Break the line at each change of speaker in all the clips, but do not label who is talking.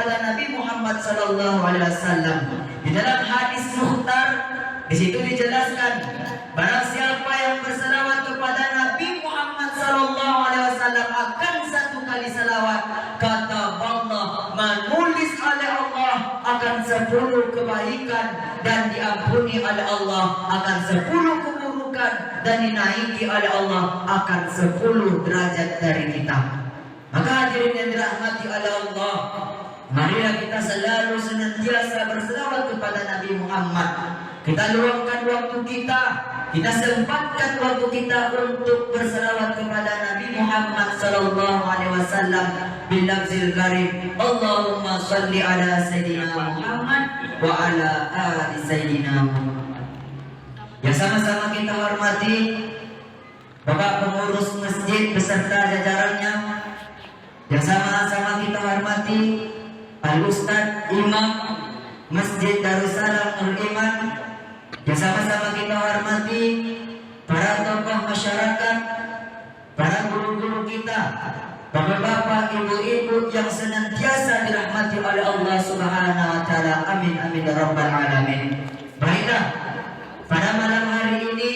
kepada Nabi Muhammad sallallahu alaihi wasallam. Di dalam hadis muhtar di situ dijelaskan, barang siapa yang berselawat kepada Nabi Muhammad sallallahu alaihi wasallam akan satu kali selawat, kata Allah menulis oleh Allah akan 10 kebaikan dan diampuni oleh Allah akan 10 keburukan dan dinaiki oleh Allah akan 10 derajat dari kita. Maka hadirin yang dirahmati oleh Allah, marilah kita selalu senantiasa berselawat kepada Nabi Muhammad. Kita luangkan waktu kita sempatkan waktu kita untuk berselawat kepada Nabi Muhammad sallallahu alaihi wasallam bil lafzil karim. Allahumma shalli ala sayyidina Muhammad wa ala ali sayyidina Muhammad. Ya, sama-sama kita hormati Bapak pengurus masjid beserta jajarannya. Ya, sama-sama kita hormati Al-Ustadz Imam Masjid Darussalam Nur Iman. Ya, sama-sama kita hormati para tokoh masyarakat, para guru-guru kita, bapak-bapak, ibu-ibu yang senantiasa dirahmati oleh Allah Subhanahu wa taala. Amin amin ya rabbal alamin. Baiklah, pada malam hari ini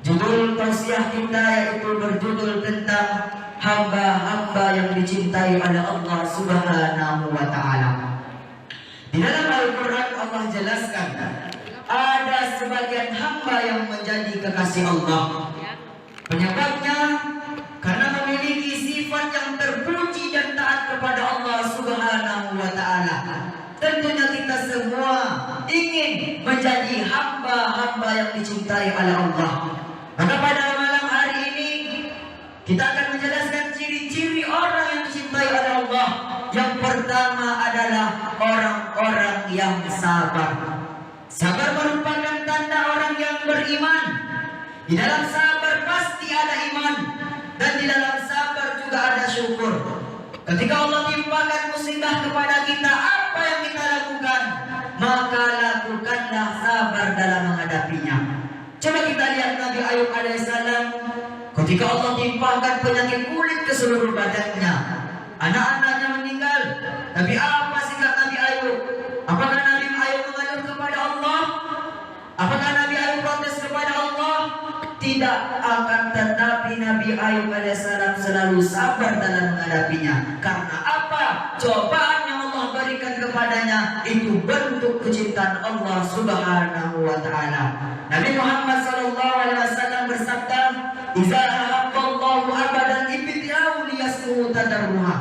judul tausiah kita yaitu berjudul tentang hamba-hamba yang dicintai oleh Allah Subhanahu wa taala. Di dalam Al-Qur'an Allah jelaskan ada sebagian hamba yang menjadi kekasih Allah. Penyebabnya karena memiliki sifat yang terpuji dan taat kepada Allah Subhanahu wa taala. Tentunya kita semua ingin menjadi hamba-hamba yang dicintai oleh Allah. Maka pada malam hari ini kita akan menjelaskan ciri-ciri orang yang dicintai oleh Allah. Yang pertama adalah orang-orang yang sabar. Sabar merupakan tanda orang yang beriman. Di dalam sabar pasti ada iman, dan di dalam sabar juga ada syukur. Ketika Allah timpakan musibah kepada kita, apa yang kita lakukan? Maka lakukanlah sabar dalam menghadapinya. Coba kita lihat Nabi Ayub alaihissalam. Ketika Allah timpakan penyakit kulit ke seluruh badannya, anak-anaknya meninggal. Tapi apa sikap Nabi Ayub? Apakah Nabi Ayub mengalir kepada Allah? Apakah Nabi Ayub protes kepada Allah? Tidak, akan tetapi Nabi Ayub alaihissalam selalu sabar dalam menghadapinya. Karena apa? Cobaan yang Allah berikan kepadanya itu bentuk kecintaan Allah Subhanahu wa taala. Nabi Muhammad sallallahu alaihi wasallam bersabda, "Idza ahabballahu abadan ibti'ahu liyasmu tadarruha."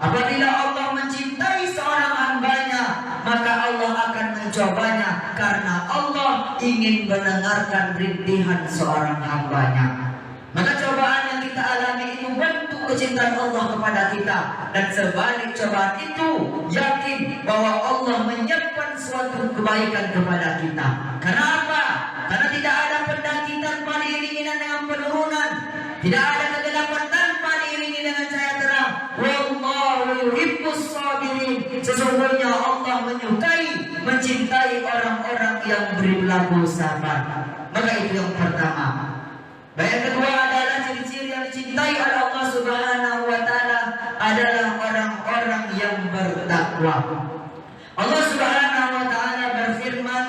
Apabila Allah mencintai seorang hambanya, maka Allah akan mencobanya karena Allah ingin mendengarkan rintihan seorang hambanya. Maka cobaan yang kita alami itu bentuk kecintaan Allah kepada kita, dan sebalik cobaan itu yakin bahwa Allah menyiapkan suatu kebaikan kepada kita. Kenapa? Karena tidak ada pendaki tanpa diiringi dengan penurunan, tidak ada kegelapan tanpa diiringi dengan cahaya terang. Wallahu yuhibbus sabirin. Sesungguhnya Allah menyukai, mencintai orang-orang yang berlaku sabar. Maka itu yang pertama. Yang kedua adalah ciri-ciri yang dicintai oleh Allah Subhanahu wa taala adalah orang-orang yang bertakwa. Allah Subhanahu wa taala berfirman,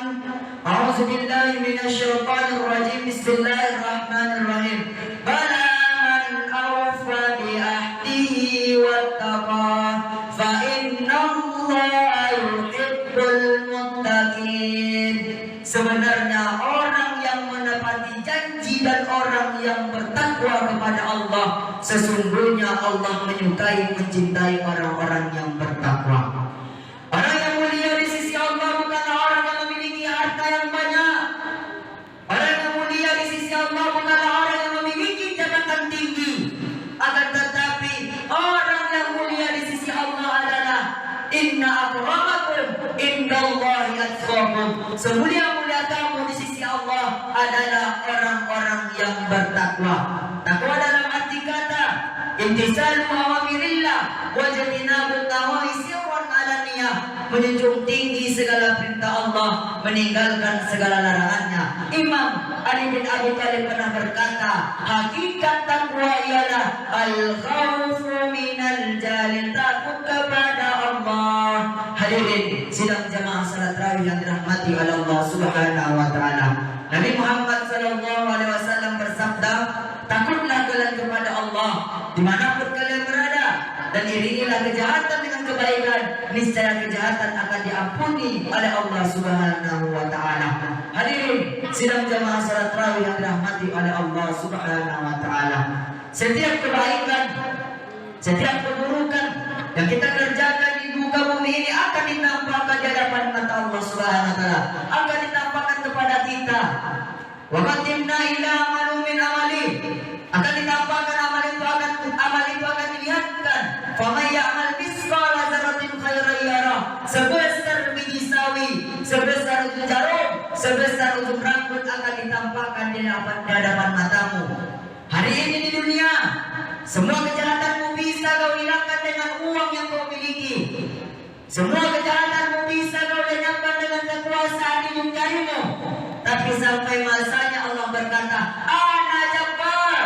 A'udzubillahi minasyaitonir rajim. Bismillahirrahmanirrahim. Bala man awfa bi ahdihi wattaqa fa innallaha yuhibbul muttaqin. Sebenarnya orang yang menepati janji dan orang yang bertakwa kepada Allah, sesungguhnya Allah menyukai, mencintai orang-orang yang bertakwa. Orang yang mulia di sisi Allah bukanlah orang yang memiliki harta yang banyak. Orang yang mulia di sisi Allah bukanlah orang yang memiliki jabatan tinggi. Akan tetapi orang yang mulia di sisi Allah adalah inna akramakum indallahi atqakum. Semulia-mulia kamu di sisi Allah adalah orang-orang yang bertakwa. Takwa dalam arti kata imtisalu awamirillah wa jatinabut nawahi sirran alaniyah, menjunjung tinggi segala perintah Allah, meninggalkan segala larangannya. Imam Ali bin Abi Thalib pernah berkata, hakikat takwa ialah al-khawfu minal jalil, takut kepada Allah. Hadirin sidang jamaah salat tarawih yang dirahmati oleh Allah Subhanahu wa taala. Nabi Muhammad sallallahu alaihi wasallam bersabda, "Takutlah kalian kepada Allah dimanapun kalian berada, dan iringilah kejahatan dengan kebaikan, niscaya kejahatan akan diampuni oleh Allah Subhanahu wa taala." Hadirin sidang jamaah salat tarawih yang dirahmati oleh Allah Subhanahu wa taala. Setiap kebaikan, setiap keburukan yang kita kerjakan di muka bumi ini akan ditampakkan di hadapan mata Allah Subhanahu wa taala, akan ditampakkan kepada kita. Wa qaddimna ila amalin min amali, akan ditampakkan amal itu akan dilihatkan. Fa may ya'mal misqala dzarratin khairan yarah, sebesar biji sawi, sebesar ujung jarum, sebesar ujung rambut akan ditampakkan di hadapan matamu. Hari ini di dunia, semua kejahatanmu bisa kau hilangkan dengan uang yang kau miliki. Semua kejahatanmu bisa kau lenyapkan dengan kekuasaan di jarimu. Tapi sampai masanya Allah berkata, "Ana Jabbar,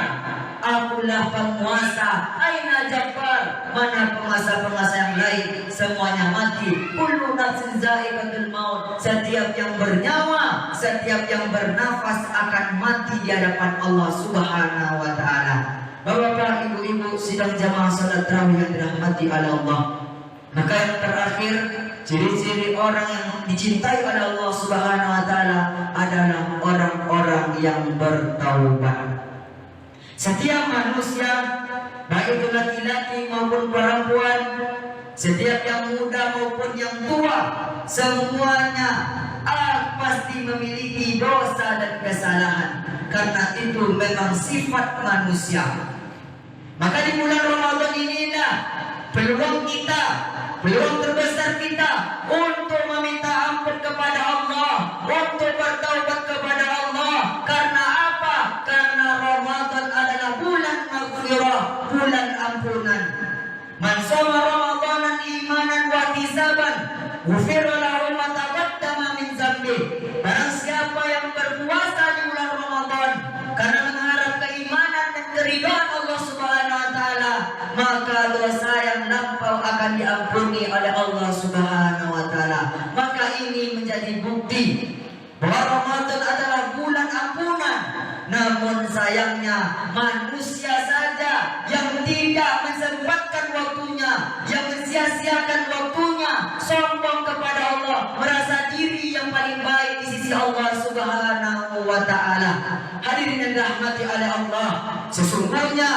akulah penguasa." Aina Jabbar, mana penguasa-penguasa yang lain? Semuanya mati. Kullu nafsin za'iqatul maut. Setiap yang bernyawa, setiap yang bernafas akan mati di hadapan Allah Subhanahu wa taala. Bapak-bapak, ibu-ibu sidang jamaah salat tarawih yang dirahmati oleh Allah. Maka yang terakhir, ciri-ciri orang yang dicintai oleh Allah Subhanahu wa taala adalah orang-orang yang bertaubat. Setiap manusia, baik itu laki-laki maupun perempuan, setiap yang muda maupun yang tua, semuanya pasti memiliki dosa dan kesalahan. Karena itu memang sifat manusia. Maka di bulan Ramadan inilah peluang kita, peluang terbesar kita untuk meminta ampun kepada Allah, untuk bertaubat kepada Allah. Karena apa? Karena Ramadan adalah bulan maghfirah, bulan ampunan. Man shoma Ramadanan imanan wa ihtisaban, ghufira lahu ma taqaddama min dzambi. Barang siapa yang berpuasa di bulan Ramadan karena mengharap keimanan dan keridhaan Allah Subhanahu wa taala, maka dosa yang lampau akan diampuni oleh Allah Subhanahu wa taala. Maka ini menjadi bukti bahwa Ramadan adalah bulan ampunan. Namun sayangnya manusia saja yang tidak mensempatkan waktunya, yang mensia-siakan waktunya, sombong kepada Allah, merasa diri yang paling baik di sisi Allah Subhanahu wa taala. Hadirin yang dirahmati oleh Allah, sesungguhnya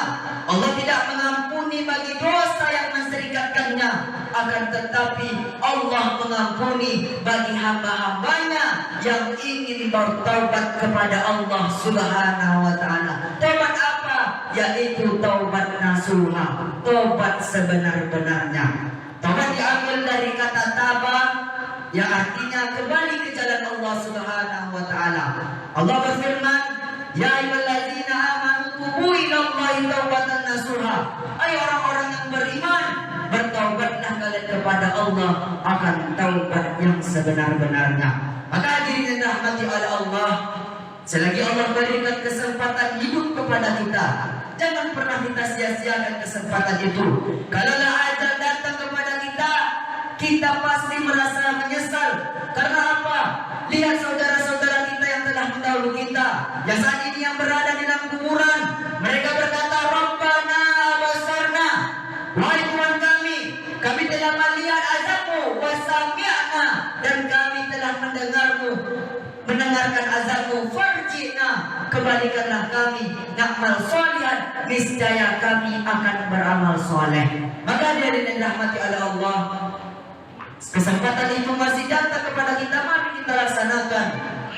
Allah tidak mengampuni bagi dosa yang menserikatkannya, akan tetapi Allah mengampuni bagi hamba-hambanya yang ingin bertaubat kepada Allah Subhanahu wa taala. Taubat apa? Yaitu taubat nasuha, taubat sebenar-benarnya. Taubat diambil dari kata taba, yang artinya kembali ke jalan Allah Subhanahu wa taala. Allah berfirman, "Ya ayyuhallazina amanu tubu ilallahi taubatan nasuha." Hai orang-orang yang beriman, bertaubatlah kalian kepada Allah akan taubat yang sebenar-benarnya. Maka hadirin yang dirahmati oleh Allah, selagi Allah berikan kesempatan hidup kepada kita, jangan pernah kita sia-siakan kesempatan itu. Kalaulah ajal datang kepada kita, kita pasti merasa menyesal. Karena apa? Lihat saudara-saudara kita yang telah mendahului kita, yang saat ini yang berada di dalam kuburan. Mereka berkata, "Rabbana abasarna." Wahai Tuhan kami telah melihat azabmu, wasami'na, dan kami telah mendengarkan azabmu, farji'na, kembalikanlah kami, na'mal sholihan, niscaya kami akan beramal soleh. Maka hadirin yang dirahmati oleh Allah, kesempatan itu masih datang kepada kita, mari kita laksanakan.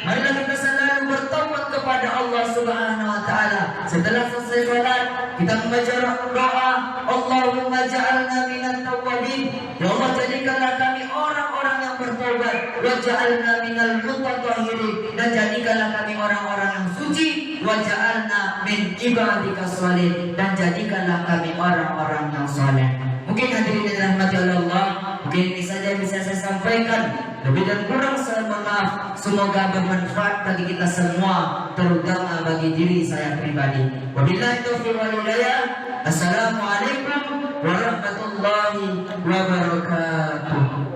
Marilah kita selalu bertaubat kepada Allah Subhanahu wa taala. Setelah selesai salat, kita membaca doa, Allahumma ja'alna minat tawwabin. Ya Allah, jadikanlah kami orang-orang yang bertaubat. Wa ja'alna minal mutatahhirin, dan jadikanlah kami orang-orang yang suci. Wa ja'alna min ibadika sholih, dan jadikanlah kami orang-orang yang saleh. Mungkin hadirin yang dirahmati oleh Allah, mungkin ini saja bisa saya sampaikan. Lebih dan kurang saya mohon maaf. Semoga bermanfaat bagi kita semua, terutama bagi diri saya pribadi. Wabillahi taufiq wal hidayah. Assalamualaikum warahmatullahi wabarakatuh.